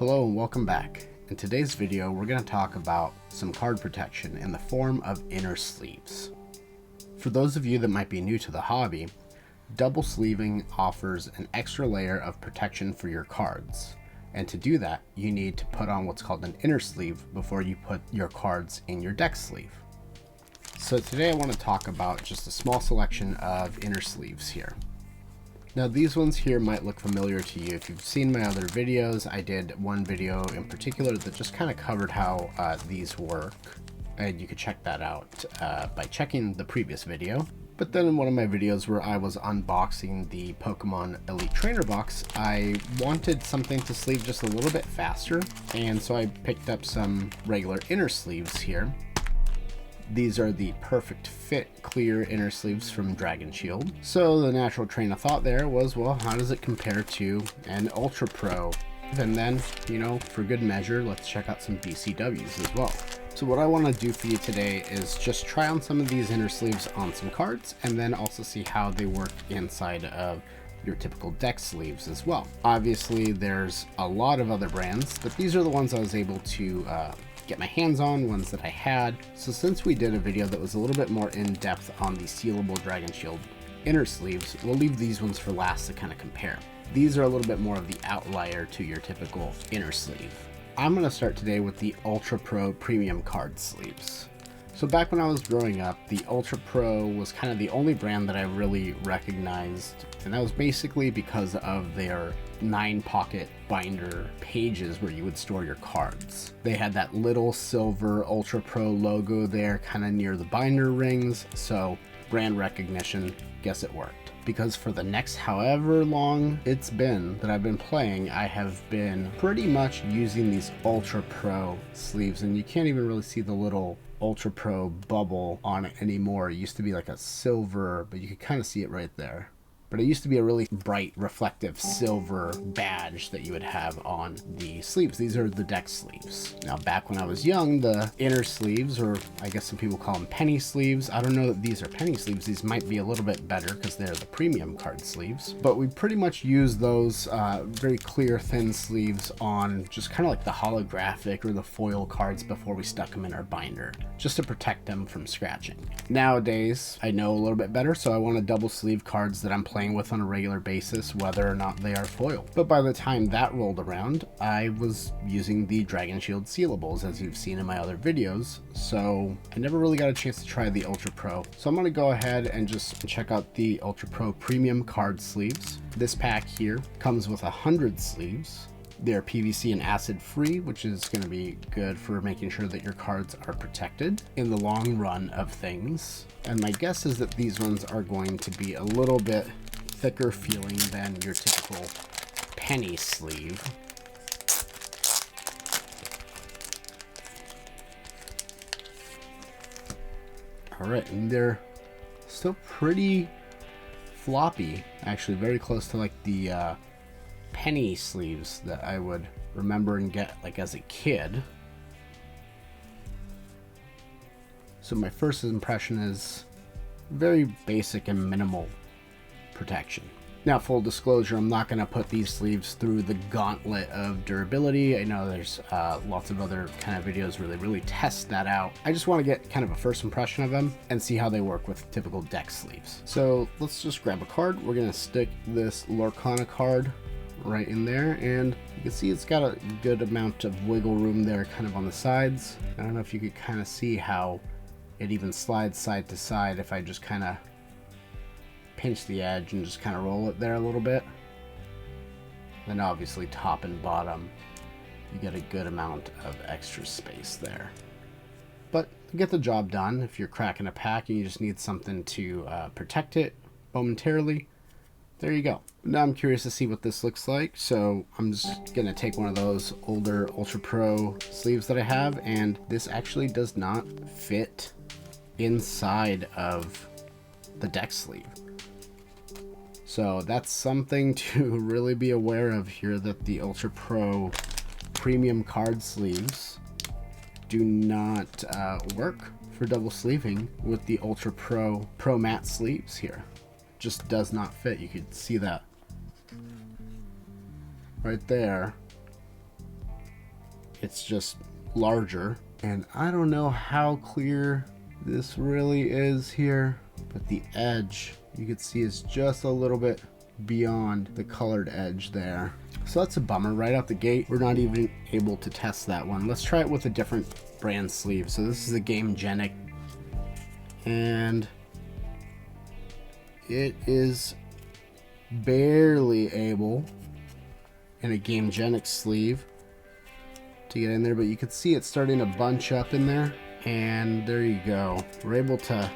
Hello and welcome back. In today's video, we're going to talk about some card protection in the form of inner sleeves. For those of you that might be new to the hobby, double sleeving offers an extra layer of protection for your cards. And to do that, you need to put on what's called an inner sleeve before you put your cards in your deck sleeve. So today I want to talk about just a small selection of inner sleeves here. Now these ones here might look familiar to you. If you've seen my other videos, I did one video in particular that just kind of covered how these work. And you could check that out by checking the previous video. But then in one of my videos where I was unboxing the Pokemon Elite Trainer box, I wanted something to sleeve just a little bit faster. And so I picked up some regular inner sleeves here. These are the perfect fit clear inner sleeves from Dragon Shield. So the natural train of thought there was, well, how does it compare to an Ultra Pro? And then, you know, for good measure, let's check out some BCWs as well. So what I want to do for you today is just try on some of these inner sleeves on some cards and then also see how they work inside of your typical deck sleeves as well. Obviously, there's a lot of other brands, but these are the ones I was able to get my hands on, ones that I had. So since we did a video that was a little bit more in depth on the Sealable Dragon Shield inner sleeves, we'll leave these ones for last to kind of compare. These are a little bit more of the outlier to your typical inner sleeve. I'm going to start today with the Ultra Pro Premium Card Sleeves. So back when I was growing up, the Ultra Pro was kind of the only brand that I really recognized, and that was basically because of their 9-pocket binder pages where you would store your cards. They had that little silver Ultra Pro logo there kind of near the binder rings, so brand recognition, guess it worked. Because for the next however long it's been that I've been playing, I have been pretty much using these Ultra Pro sleeves, and you can't even really see the little Ultra Pro bubble on it anymore. It used to be like a silver, but you could kind of see it right there. But it used to be a really bright, reflective silver badge that you would have on the sleeves. These are the deck sleeves. Now, back when I was young, the inner sleeves, or I guess some people call them penny sleeves. I don't know that these are penny sleeves. These might be a little bit better because they're the premium card sleeves. But we pretty much use those very clear, thin sleeves on just kind of like the holographic or the foil cards before we stuck them in our binder, just to protect them from scratching. Nowadays, I know a little bit better, so I want to double sleeve cards that I'm playing with on a regular basis, whether or not they are foil. But by the time that rolled around, I was using the Dragon Shield Sealables, as you've seen in my other videos, so I never really got a chance to try the Ultra Pro. So I'm going to go ahead and just check out the Ultra Pro Premium Card Sleeves. This pack here comes with 100 sleeves. They're PVC and acid free, which is going to be good for making sure that your cards are protected in the long run of things. And my guess is that these ones are going to be a little bit thicker feeling than your typical penny sleeve. All right, and they're still pretty floppy, actually very close to like the penny sleeves that I would remember and get like as a kid. So my first impression is very basic and minimal protection. Now, full disclosure, I'm not going to put these sleeves through the gauntlet of durability. I know there's lots of other kind of videos where they really test that out. I just want to get kind of a first impression of them and see how they work with typical deck sleeves. So let's just grab a card. We're going to stick this Lorcana card right in there, and you can see it's got a good amount of wiggle room there kind of on the sides. I don't know if you could kind of see how it even slides side to side if I just kind of pinch the edge and just kind of roll it there a little bit. Then obviously top and bottom, you get a good amount of extra space there. But to get the job done, if you're cracking a pack and you just need something to protect it momentarily, there you go. Now I'm curious to see what this looks like, so I'm just gonna take one of those older Ultra Pro sleeves that I have, and this actually does not fit inside of the deck sleeve. So that's something to really be aware of here, that the Ultra Pro Premium Card Sleeves do not work for double sleeving with the Ultra Pro Matte Sleeves here. Just does not fit. You could see that right there. it's just larger. And I don't know how clear this really is here, but the edge you can see is just a little bit beyond the colored edge there. So that's a bummer. Right out the gate, we're not even able to test that one. Let's try it with a different brand sleeve. So this is a Gamegenic, and it is barely able in a Gamegenic sleeve to get in there, but you can see it's starting to bunch up in there, and there you go. We're able to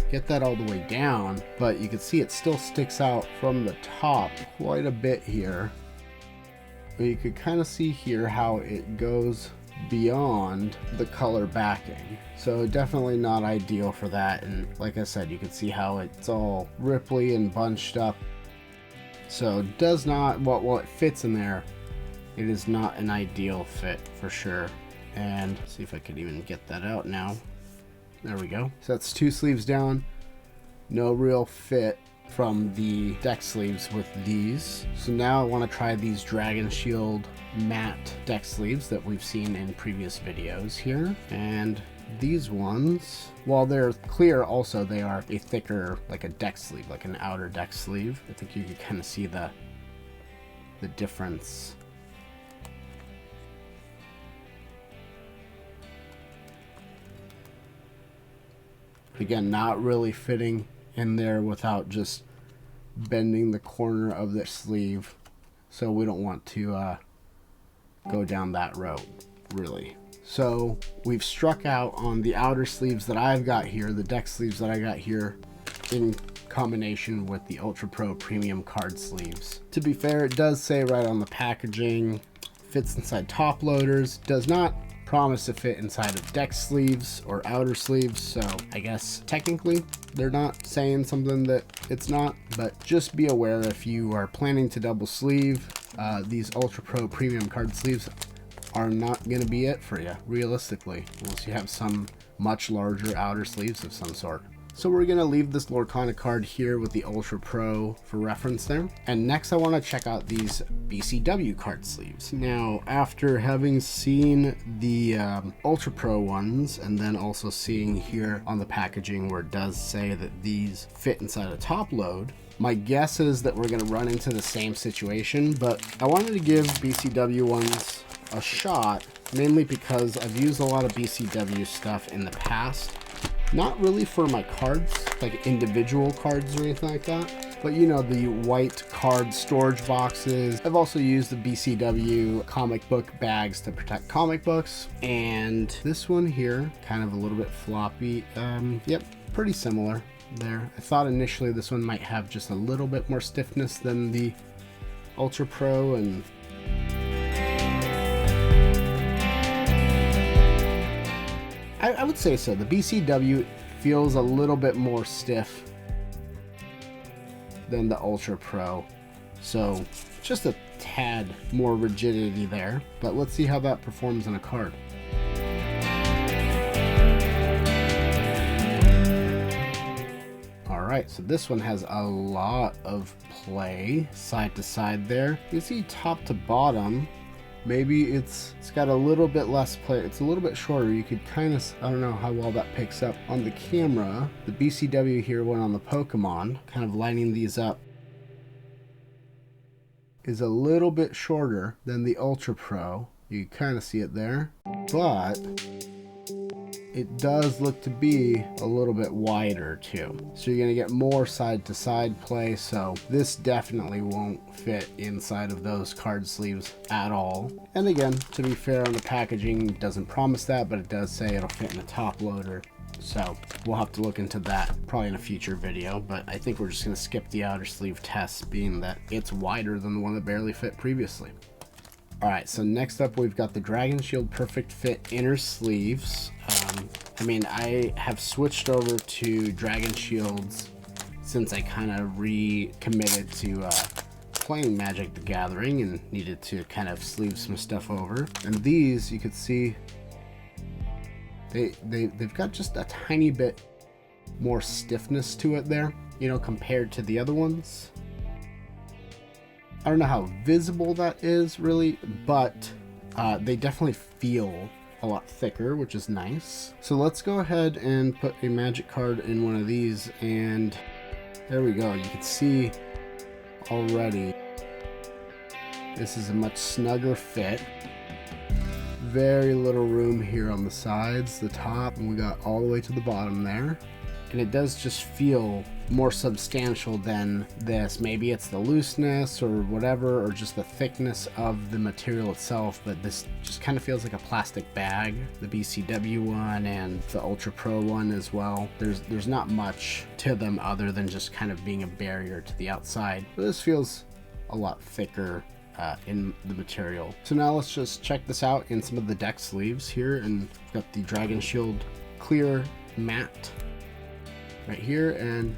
get that all the way down, but you can see it still sticks out from the top quite a bit here. But you could kind of see here how it goes beyond the color backing, so definitely not ideal for that. And like I said, you can see how it's all ripply and bunched up, so it does not, well, it fits in there, it is not an ideal fit for sure. And see if I could even get that out now. There we go. So that's 2 sleeves down. No real fit from the deck sleeves with these. So now I want to try these Dragon Shield matte deck sleeves that we've seen in previous videos here. And these ones, while they're clear, also they are a thicker, like a deck sleeve, like an outer deck sleeve. I think you can kind of see the difference. Again, not really fitting in there without just bending the corner of the sleeve, so we don't want to go down that road really. So we've struck out on the outer sleeves that I've got here, the deck sleeves that I got here, in combination with the Ultra Pro Premium card sleeves. To be fair, it does say right on the packaging, fits inside top loaders, does not promise to fit inside of deck sleeves or outer sleeves, so I guess technically they're not saying something that it's not, but just be aware if you are planning to double sleeve, these Ultra Pro Premium card sleeves are not going to be it for you realistically, unless you have some much larger outer sleeves of some sort. So we're going to leave this Lorcana card here with the Ultra Pro for reference there. And next I want to check out these BCW card sleeves. Now, after having seen the Ultra Pro ones, and then also seeing here on the packaging where it does say that these fit inside a top load, my guess is that we're going to run into the same situation, but I wanted to give BCW ones a shot, mainly because I've used a lot of BCW stuff in the past. Not really for my cards, like individual cards or anything like that, but you know, the white card storage boxes. I've also used the BCW comic book bags to protect comic books, and this one here, kind of a little bit floppy. Yep, pretty similar there. I thought initially this one might have just a little bit more stiffness than the Ultra Pro, and I would say so. The BCW feels a little bit more stiff than the Ultra Pro, so just a tad more rigidity there, but let's see how that performs in a card. Alright, so this one has a lot of play side to side there. You see top to bottom, maybe it's got a little bit less play. It's a little bit shorter. You could kind of, I don't know how well that picks up on the camera. The BCW here went on the Pokemon, kind of lining these up, is a little bit shorter than the Ultra Pro. You can kind of see it there, but it does look to be a little bit wider too. So you're gonna get more side to side play, so this definitely won't fit inside of those card sleeves at all. And again, to be fair, on the packaging it doesn't promise that, but it does say it'll fit in a top loader. So we'll have to look into that probably in a future video, but I think we're just gonna skip the outer sleeve test, being that it's wider than the one that barely fit previously. Alright, so next up we've got the Dragon Shield Perfect Fit inner sleeves. I mean, I have switched over to Dragon Shields since I kind of recommitted to playing Magic the Gathering and needed to kind of sleeve some stuff over. And these, you could see, they've got just a tiny bit more stiffness to it there, you know, compared to the other ones. I don't know how visible that is really, but they definitely feel a lot thicker, which is nice. So let's go ahead and put a magic card in one of these, and there we go. You can see already this is a much snugger fit. Very little room here on the sides, the top, and we got all the way to the bottom there. And it does just feel more substantial than this. Maybe it's the looseness or whatever, or just the thickness of the material itself, but this just kind of feels like a plastic bag. The BCW one and the Ultra Pro one as well. There's not much to them other than just kind of being a barrier to the outside. But this feels a lot thicker in the material. So now let's just check this out in some of the deck sleeves here, and we've got the Dragon Shield clear matte right here, and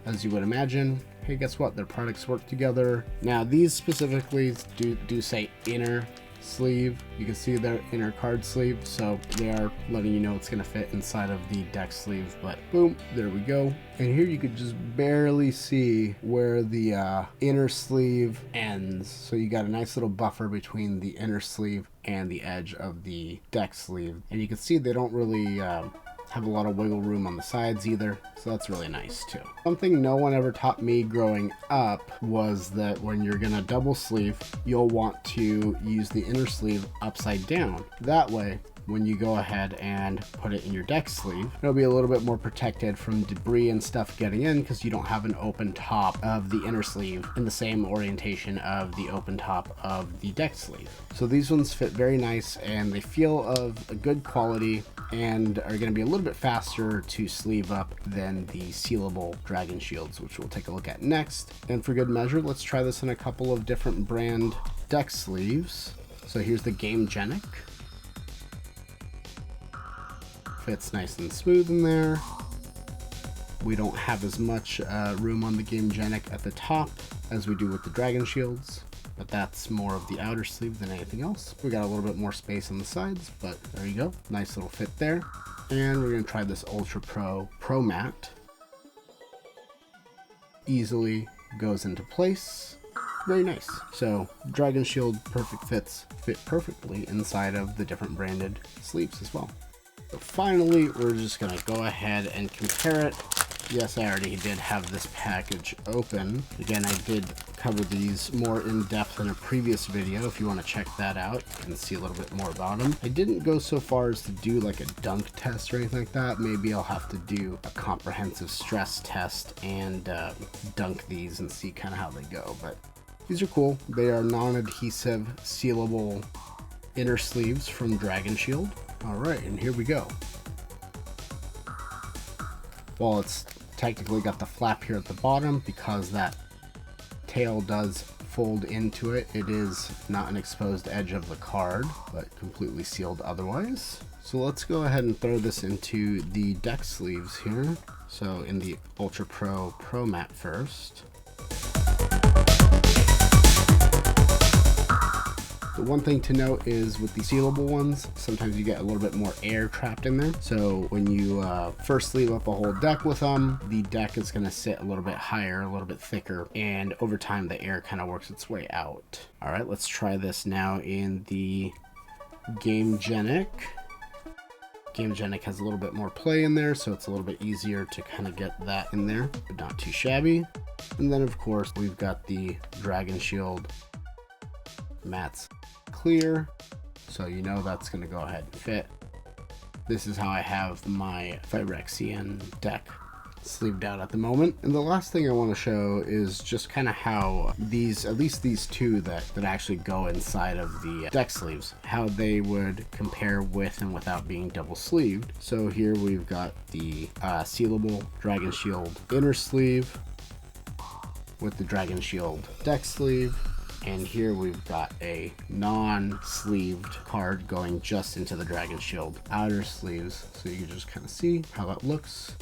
as you would imagine, hey, guess what? Their products work together. Now these specifically do say inner sleeve. You can see their inner card sleeve, so they are letting you know it's going to fit inside of the deck sleeve. But boom, there we go. And here you could just barely see where the inner sleeve ends, so you got a nice little buffer between the inner sleeve and the edge of the deck sleeve. And you can see they don't really have a lot of wiggle room on the sides either, so that's really nice too. Something no one ever taught me growing up was that when you're gonna double sleeve, you'll want to use the inner sleeve upside down. That way, when you go ahead and put it in your deck sleeve, it'll be a little bit more protected from debris and stuff getting in, because you don't have an open top of the inner sleeve in the same orientation of the open top of the deck sleeve. So these ones fit very nice, and they feel of a good quality and are going to be a little bit faster to sleeve up than the Sealable Dragon Shields, which we'll take a look at next. And for good measure, let's try this in a couple of different brand deck sleeves. So here's the Gamegenic. Fits nice and smooth in there. We don't have as much room on the Gamegenic at the top as we do with the Dragon Shields, but that's more of the outer sleeve than anything else. We got a little bit more space on the sides, but there you go. Nice little fit there. And we're gonna try this Ultra Pro Matte. Easily goes into place. Very nice. So Dragon Shield perfect fits fit perfectly inside of the different branded sleeves as well. So finally, we're just gonna go ahead and compare it. Yes, I already did have this package open. Again, I did cover these more in depth in a previous video. If you want to check that out, you can see a little bit more about them. I didn't go so far as to do like a dunk test or anything like that. Maybe I'll have to do a comprehensive stress test and dunk these and see kind of how they go. But these are cool. They are non-adhesive sealable inner sleeves from Dragon Shield. All right, and here we go. Well, it's technically got the flap here at the bottom because that tail does fold into it. It is not an exposed edge of the card, but completely sealed otherwise. So let's go ahead and throw this into the deck sleeves here. So in the Ultra Pro Matte first. The one thing to note is with the sealable ones, sometimes you get a little bit more air trapped in there. So when you first sleeve up a whole deck with them, the deck is going to sit a little bit higher, a little bit thicker, and over time the air kind of works its way out. All right, let's try this now in the Gamegenic. Gamegenic has a little bit more play in there, so it's a little bit easier to kind of get that in there, but not too shabby. And then of course we've got the Dragon Shield Matte's clear, so you know that's going to go ahead and fit. This is how I have my Phyrexian deck sleeved out at the moment. And the last thing I want to show is just kind of how these, at least these two that actually go inside of the deck sleeves, how they would compare with and without being double sleeved. So here we've got the Sealable Dragon Shield inner sleeve with the Dragon Shield deck sleeve. And here we've got a non-sleeved card going just into the Dragon Shield outer sleeves. So you can just kind of see how that looks.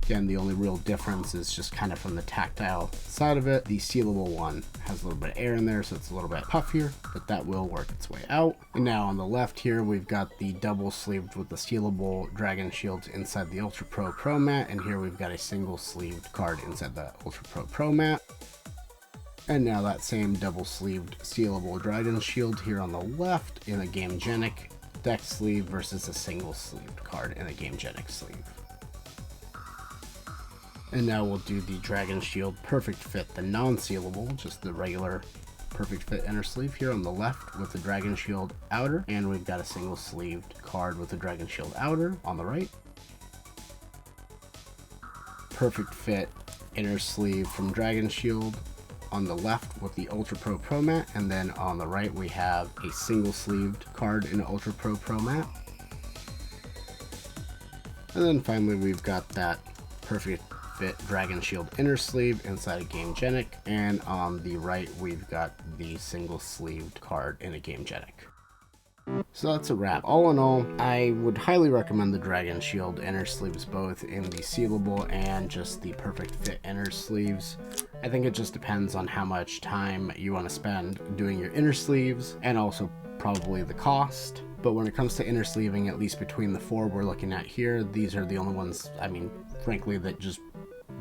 Again, the only real difference is just kind of from the tactile side of it. The sealable one has a little bit of air in there, so it's a little bit puffier, but that will work its way out. And now on the left here, we've got the double sleeved with the sealable Dragon Shields inside the Ultra Pro Matte, and here we've got a single sleeved card inside the Ultra Pro Matte. And now that same double-sleeved sealable dragon shield here on the left in a Gamegenic deck sleeve versus a single-sleeved card in a Gamegenic sleeve. And now we'll do the Dragon Shield Perfect Fit, the non-sealable, just the regular Perfect Fit inner sleeve here on the left with the Dragon Shield outer, and we've got a single-sleeved card with the Dragon Shield outer on the right. Perfect Fit inner sleeve from Dragon Shield on the left with the Ultra Pro Pro Mat, and then on the right we have a single-sleeved card in Ultra Pro Pro Mat. And then finally we've got that Perfect Fit Dragon Shield inner sleeve inside a Gamegenic, and on the right we've got the single-sleeved card in a Gamegenic. So that's a wrap. All in all, I would highly recommend the Dragon Shield inner sleeves, both in the sealable and just the Perfect Fit inner sleeves. I think it just depends on how much time you want to spend doing your inner sleeves, and also probably the cost. But when it comes to inner sleeving, at least between the four we're looking at here, these are the only ones, I mean, frankly, that just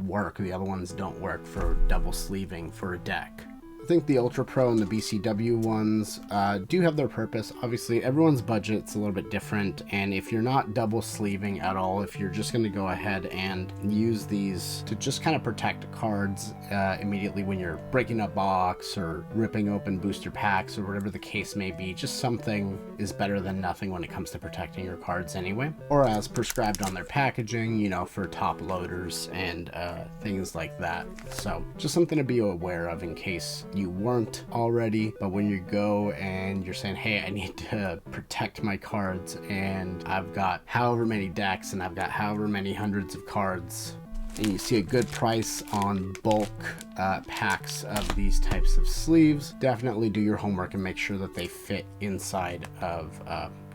work. The other ones don't work for double sleeving for a deck. I think the Ultra Pro and the BCW ones do have their purpose. Obviously, everyone's budget's a little bit different, and if you're not double sleeving at all, if you're just going to go ahead and use these to just kind of protect cards immediately when you're breaking a box or ripping open booster packs or whatever the case may be, just something is better than nothing when it comes to protecting your cards anyway. Or as prescribed on their packaging, you know, for top loaders and things like that. So just something to be aware of in case you weren't already. But when you go and you're saying, hey, I need to protect my cards and I've got however many decks and I've got however many hundreds of cards, and you see a good price on bulk packs of these types of sleeves, definitely do your homework and make sure that they fit inside of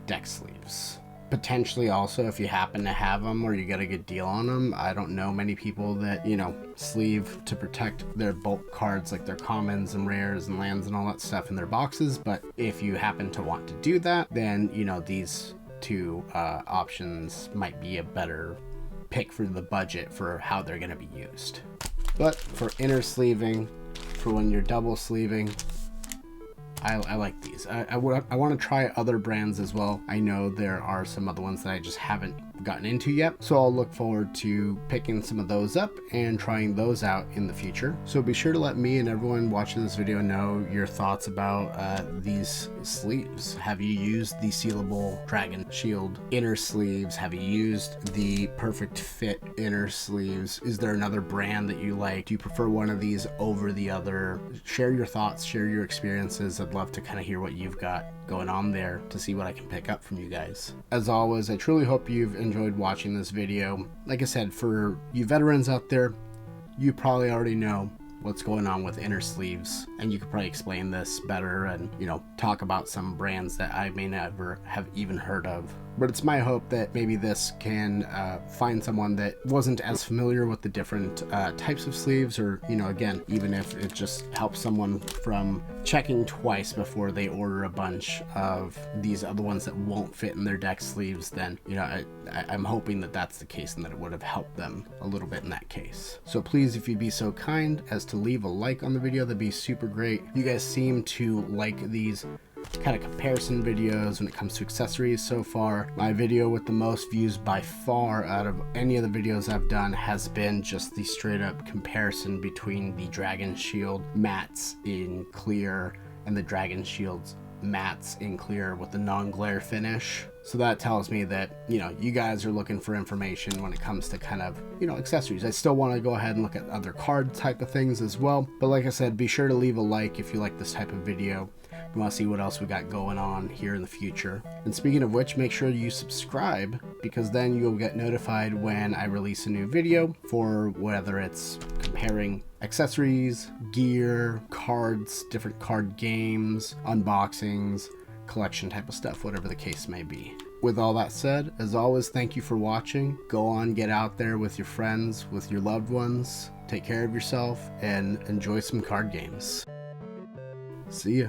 deck sleeves. Potentially also, if you happen to have them or you get a good deal on them, I don't know many people that, you know, sleeve to protect their bulk cards, like their commons and rares and lands and all that stuff in their boxes. But if you happen to want to do that, then, you know, these two options might be a better pick for the budget for how they're going to be used. But for inner sleeving, for when you're double sleeving, I like these. I want to try other brands as well. I know there are some other ones that I just haven't gotten into yet, so I'll look forward to picking some of those up and trying those out in the future. So be sure to let me and everyone watching this video know your thoughts about these sleeves. Have you used the Sealable Dragon Shield inner sleeves? Have you used the Perfect Fit inner sleeves? Is there another brand that you like? Do you prefer one of these over the other? Share your thoughts, share your experiences. I'd love to kind of hear what you've got going on there to see what I can pick up from you guys. As always, I truly hope you've enjoyed watching this video. Like I said, for you veterans out there, you probably already know what's going on with inner sleeves, and you could probably explain this better and, you know, talk about some brands that I may never have even heard of. But it's my hope that maybe this can find someone that wasn't as familiar with the different types of sleeves, or, you know, again, even if it just helps someone from checking twice before they order a bunch of these other ones that won't fit in their deck sleeves, then, you know, I'm hoping that that's the case and that it would have helped them a little bit in that case. So please, if you'd be so kind as to leave a like on the video, that'd be super great. You guys seem to like these kind of comparison videos when it comes to accessories so far. My video with the most views by far out of any of the videos I've done has been just the straight up comparison between the Dragon Shield mats in clear and the Dragon Shield's mats in clear with the non-glare finish. So that tells me that, you know, you guys are looking for information when it comes to kind of, you know, accessories. I still want to go ahead and look at other card type of things as well. But like I said, be sure to leave a like if you like this type of video. We want to see what else we got going on here in the future. And speaking of which, make sure you subscribe, because then you'll get notified when I release a new video, for whether it's comparing accessories, gear, cards, different card games, unboxings, collection type of stuff, whatever the case may be. With all that said, as always, thank you for watching. Go on, get out there with your friends, with your loved ones, take care of yourself, and enjoy some card games. See ya.